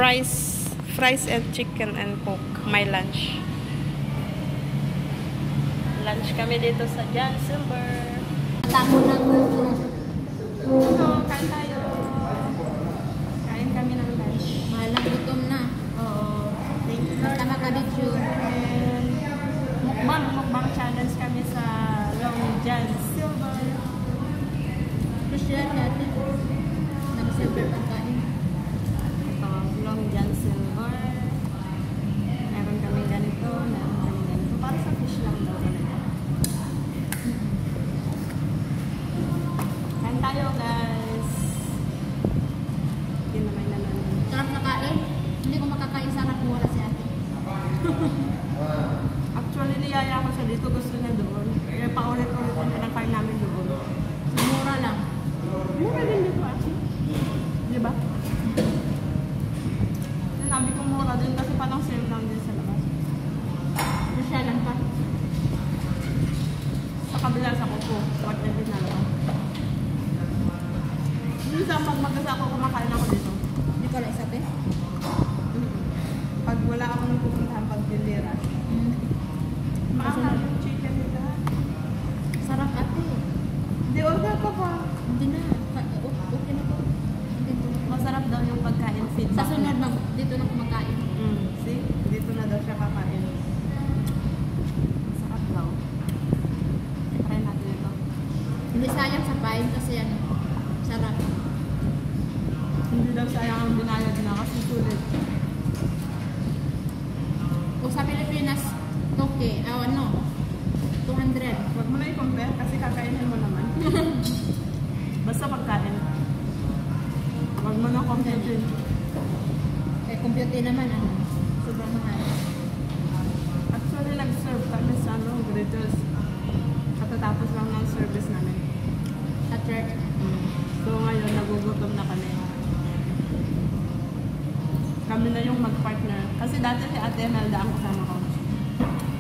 fries and chicken and coke. My lunch. Lunch kami dito sa John Silver. Tako na ko. Kain tayo. Kain kami ng lunch. Malang gutom na. Oo. Thank you. Basta makabityo. Mukbang challenge kami sa Long John Silver. Christian natin. Nag-silver pagkain. Ito, Long John Silver. Meron kami ganito. Para sa fish lang daw talaga. Kain tayo, guys. Hindi na may naman. Sarap na kain. Hindi ko makakain sarap kung wala si ate. Actually, niyaya ko siya dito. Gusto niya doon. Kaya paulit-ulit ang pinakain namin doon. Mura lang. Mura din dito, actually. Di ba? Sinabi ko mura din kasi parang sale lang din sa labas. Christian pa. Sa kabila sa kuko. Wag na din na lang. Minsan pag mag-asa ako, kumakain ako dito. Hindi ko lang isabi. Pag wala akong pupuntahan pag dinera. Maangal yung chicken nila. Sarap ate. Hindi, order ko pa. Hindi na. Okay na po. Masarap daw yung pagkain feedback. Sa sunod dito na kumakain. See? Dito na daw siya kakain. Masarap daw. Try natin ito. Hindi sayang sa pain kasi ano. Sarap. Hindi daw sayang ang binayad na kasi sulit. Kung sa Pilipinas, okay. Ano? 200. Huwag mo na i-compare kasi kakainin mo naman. Basta pagkain. Huwag mo na compare. Kaya computer naman, ano? Sobrang mahal. Actually, nag-serve kami sa Gritters. Katatapos lang ng service namin. Sa church. So ngayon, nagugutom na kami. Kami na yung mag-partner. Kasi dati si Ate Imelda ang kasama ko.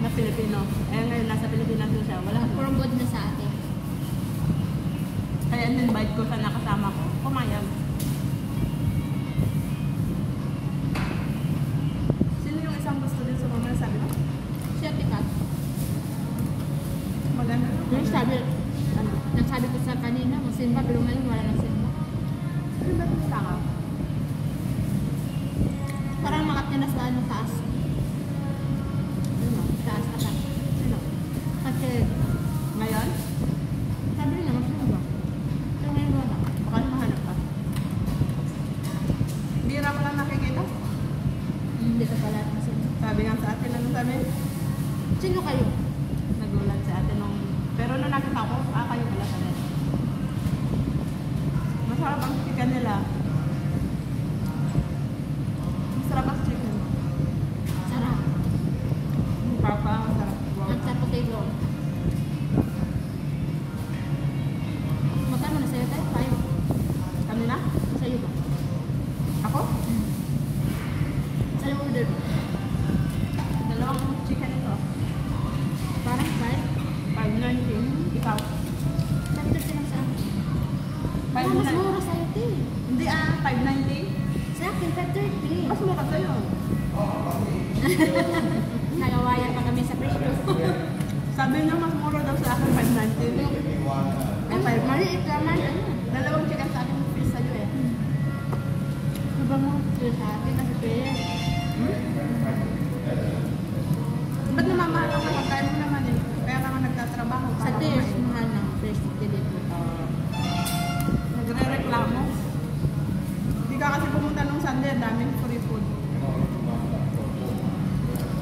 Na Filipino. Eh ngayon, nasa Pilipinas na siya. Wala. For good na sa atin. Kaya in-invite ko sa nakasama ko. Pumayag. Sino yung isang gusto din sa mga sabi mo? Siya, pikat. Maganda. Nagsabi ko sa kanina, magsimba, pero ngayon wala nang simba. Ano ba yung tanga? Parang makat niya na sa ano, taas. Sino? Taas na ka. Sino? Kasi, Ngayon? sabi niya, magsimba. Pero ngayon wala. Baka mahanap ka. Bira mo lang nakikita? Hindi ka pala magsimba. Sabi nga sa atin, ano sabi? Sino kayo? Nagulat sa atin nung... Pero nung nakita ko, kayo pala sa rin. Masarap ang chicken nila. Masarap ang chicken. Sarap. Papa, masarap. Wow. At sa potato. Magkano na sa'yo tayo? 5. Kami na? Sa'yo ba? Ako? Sa'yo order. Dalawang chicken ito. Parang 5. 5.19. Ikaw? Sabi na sila sa akin. Mas 5.19. mura sa'yo, te. Hindi 5.19. Sa akin, 5.30. Mas mura sa'yo. Nagawayan pa kami sa presyo. Sabi niya mas mura daw sa akin 5.19. Ay, maliit naman. Ano? Dalawang chicken sa akin fish sa'yo eh. Diba mo? Sa akin kasi pera. Ba't namamahal ang pagkain mo naman eh? Kaya ka nga nagtatrabaho. Sa test, mahal ng presyo dito. Nagre-reklamo. Hindi ka kasi pumunta nung Sunday, daming free food.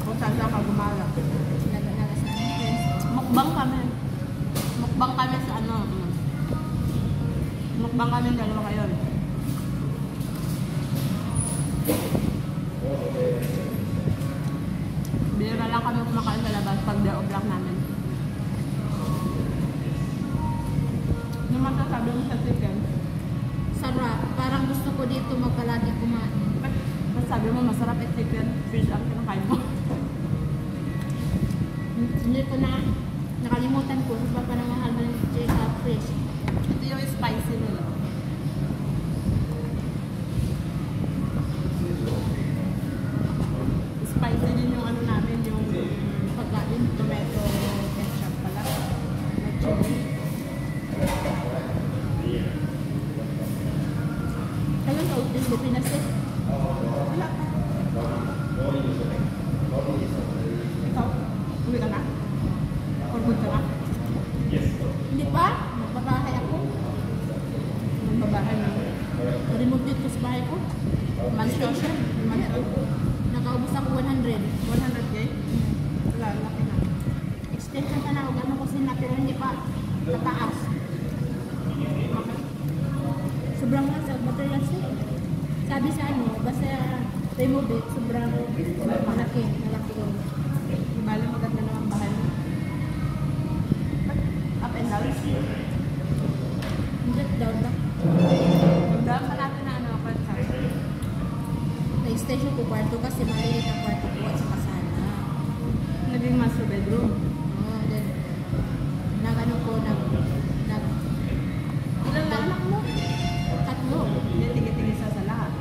Kung saan ka gumala. Mukbang kami. Mukbang kami sa ano. Mukbang kami dalawa kayo. Bira lang kami kumakain sa labas pag day off lang namin. Ano masasabi mo sa chicken? Sarap. Parang gusto ko dito magpalagi kumain. Ba't sabi mo masarap at chicken? Fish ang kinakain mo. Hindi ko na nakalimutan ko. Sa pa ng mahal ng fish. Ito yung spicy nila. sa Pilipinas eh. Wala pa. Ikaw? Uwi ka na? Or good ka na? Hindi pa. Magbabahay ako. Magbabahay na. Remote dito sa bahay ko. Manstation? Nakaubos ako 100. 100K? Wala, laki na. Extension ka na ako. Gano'n kasi na pero hindi pa kataas. Sobrang nga sa materials eh. Sabi sa ano, basta remove it, sobrang malaki. Malaki yun. Ibali maganda naman bahay mo. Up and down? Hindi, down lang. Magdaan pa natin na ano, kwarta. Na-extension ko kwarto kasi maliit ang kwarto ko at saka sana. Naging master bedroom. Then, nag-ano ko, Ilan na anak mo? tatlo. Hindi, tigit-tigit sa lahat.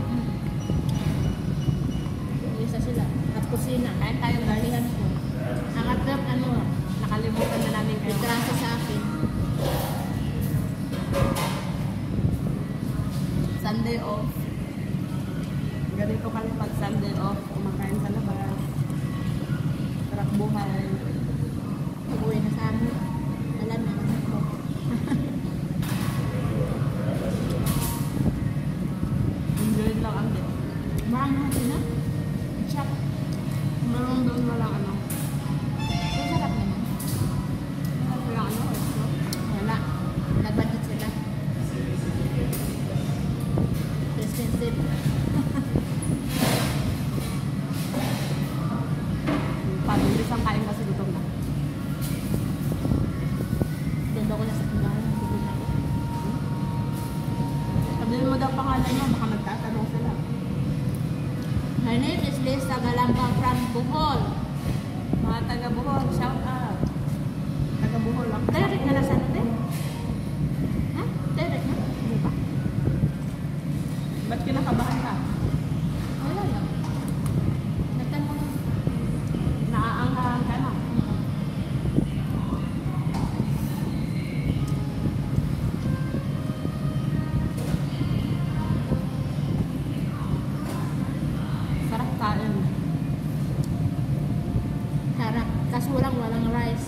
Isa sila. At kusina. Kain tayo guys. Balihan ko. Ang atap, ano, Nakalimutan na namin kayo. itrasa sa akin. Sunday off. Ganito kami pag Sunday off. Kumakain sa labas. Sarap buhay. Pag-uwi na sa amin. Alam na, anak ko. Enjoy lang ang day. Mahal natin na. Shop. Meron doon walang ano. So, sarap naman. Walang ano. restaurant. Wala. Nag-budget sila. Expensive. Pabilis ang kain kasi gutom na. Doon ako nasa tindahan. Doon ako. Sabihin mo daw pangalan mo, baka magtatanong sila. My name is Lisa Galamba from Bohol. Mga taga Bohol, shout out. Taga Bohol lang. Direct na nasa ano din? Ha? Direct na? Ano ba? Ba't kinakabahan ka? Wala lang. Nagtanong lang. Naaangkahan ka na. Sarap kain. Sarap. Kaso walang rice.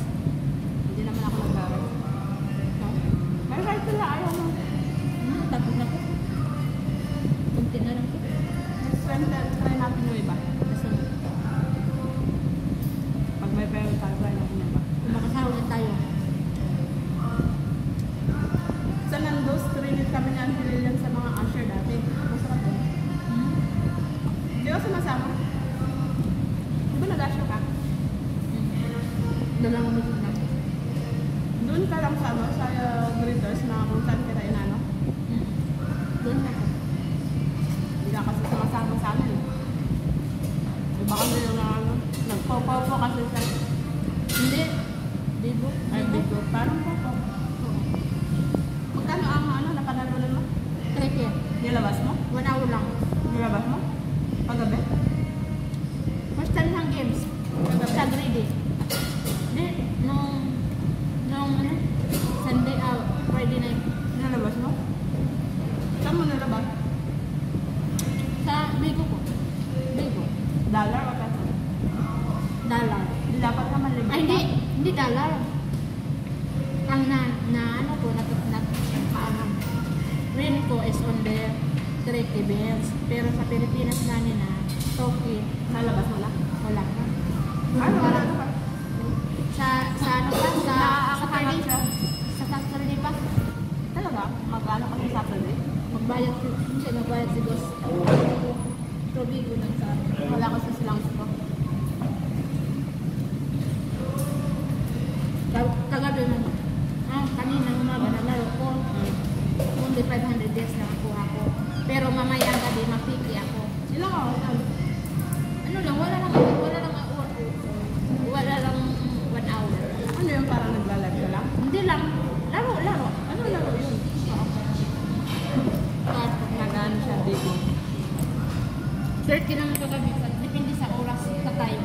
Hindi naman ako nag-aral. No? May right sila, ayaw mo. Tapos na ko. Kunti na lang ko. Try natin yung iba. Kasi Pag may pera tayo, try natin yung iba. kung makasahod tayo. Sa Nando's, trinit kami ni Auntie Lilian sa mga usher dati. Masarap doon. Hmm? Di ba sumasama? Di ba nag-usher ka? Doon lang ako na. Doon ka lang sa ano, sa greeters na kung saan kita inano. Doon lang ako. Hindi ka kasi sumasama sa amin. Iba kasi yung ano, nagpo-popo kasi sa Hindi. Dibo. ay bigo. Parang popo. Oo. Magkano ang ano, napanalunan mo? Treke. Nilabas mo? 1 hour lang. Nilabas mo? Paggabi? First time ng games. Sa grade. Hindi. Nung ano? Sunday, Friday night. Nilabas mo? Saan mo nilabas? Sa Bigo ko. Bigo. Dollar o peso? Dollar. Hindi dapat naman libre. Ay, hindi dollar. Ang ano ko, paanong. Rin ko is on the 30 bills. Pero sa Pilipinas namin na, Toki, Nalabas mo lang? wala ka. Ano wala ka? Sa ano pa? Sa Nakakahanap Saturday? siya. Sa Saturday pa? Talaga? Mag-ano ka sa Saturday? Magbayad ko. Hindi siya magbayad si boss. Probigo lang sa akin. Wala kasi silang sito. Kagabi mo. Kanina umaga naglaro ko. Only 500 days lang nakuha ko. Pero mamaya ang gabi, mapiki ako. Ilang oras yan? Ano lang, wala lang 1 hour. Ano yung parang nagla-live ka lang? Hindi lang. Laro. Ano laro yun? Nag-ano siya, bigo. 30 naman kagabi. Depende sa oras, sa time.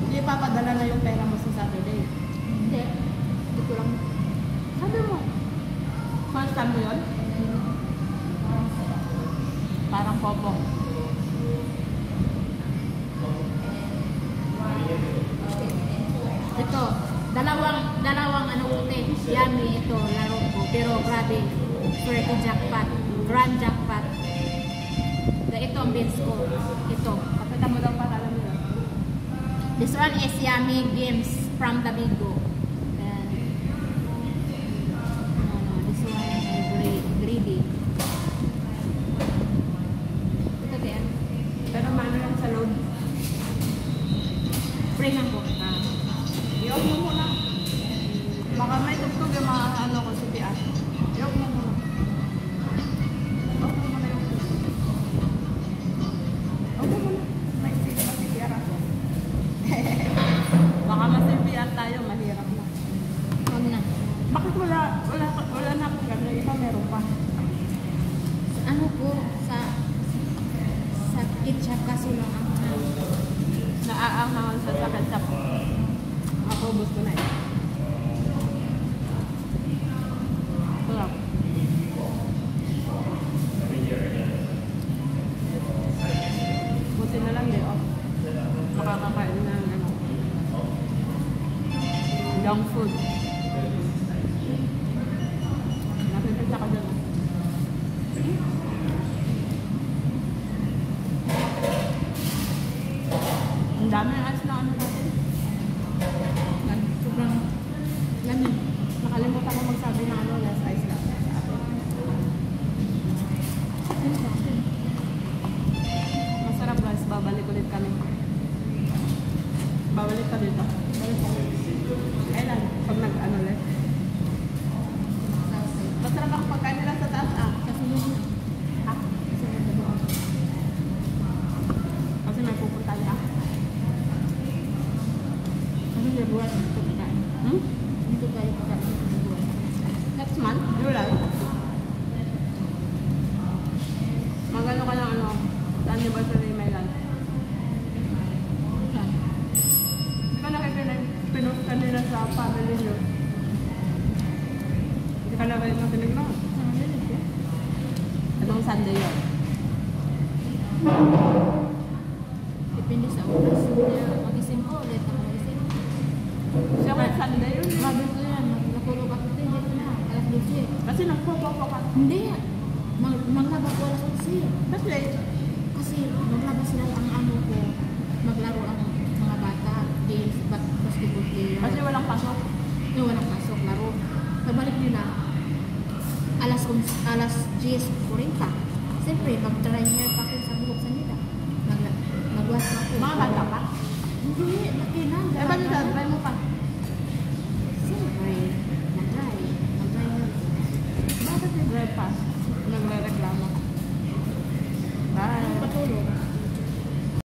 Hindi papadala na yung pera mo sa Saturday. Hindi. Hindi ko lang. Sabi mo. First time mo yun? popo. Ito, dalawang ano ute. Yummy ito, laro ko. Pero grabe, 30 jackpot. Grand jackpot. Ito ang bills ko. Ito. Pakita mo daw para alam nila. This one is Yummy Games from the Bigo. And, this one is greedy. Ito din. Pero mano lang sa load. Free lang po. Iyok mo muna. Baka may tugtog yung mga ano ko sa tiyan. Iyok mo muna. Iyok mo muna yung tugtog. Iyok mo muna. May masipiyara ko. Baka masipiyar tayo, mahirap na. Huwag na. Bakit wala na ako gano'n? Iba meron pa. Ano po, sa ketchup kaso lang ang Naaangawan sa ketchup. Mapaubos ko na eh. Sarap. Buti na lang eh, oh. Makakakain na ng ano. Junk food. Napipita ka dyan, oh. Ang dami ng ice na ano natin. sobrang lamig. Nakalimutan ko magsabi na ano, less ice lang. Masarap guys, babalik ulit kami. Babalik ka dito. Kailan? Pag nag-ano ulit. Masarap ang pagkain nila sa taas ah. Kasunod na. Ha? Kasunod na doon. Kasi may pupunta niya. Ano yung buwan? Ito pagkain. Dito tayo pagkain ng buwan. Next month? July? Magano ka ng ano? Sa anniversary may lunch. Saan? Hindi ka nakikinig. Pinost ka nila sa family nyo. Hindi ka nakikinig na. Saan ang lilig ko? Anong Sunday yun? Depende sa oras. Kaya magising ko, ulit ako magising. Siya kaya Sunday yun. Bago ko yan, nakulog ako din. Dito na, alas 12. Kasi nagpo-popo ka. Hindi. Maglaba ko alas 11. Mas late. Kasi maglaba sila ang amo ko. Maglaro ang mga bata. Games, basketball player. Kasi walang pasok. Yung walang pasok, laro. Pabalik nila, alas 10:40. Siyempre, mag-dry hair pa ko sa buhok sa nila. Nagwas ako. Mga bata pa? Hindi, laki na. Eh, ba't dry mo pa?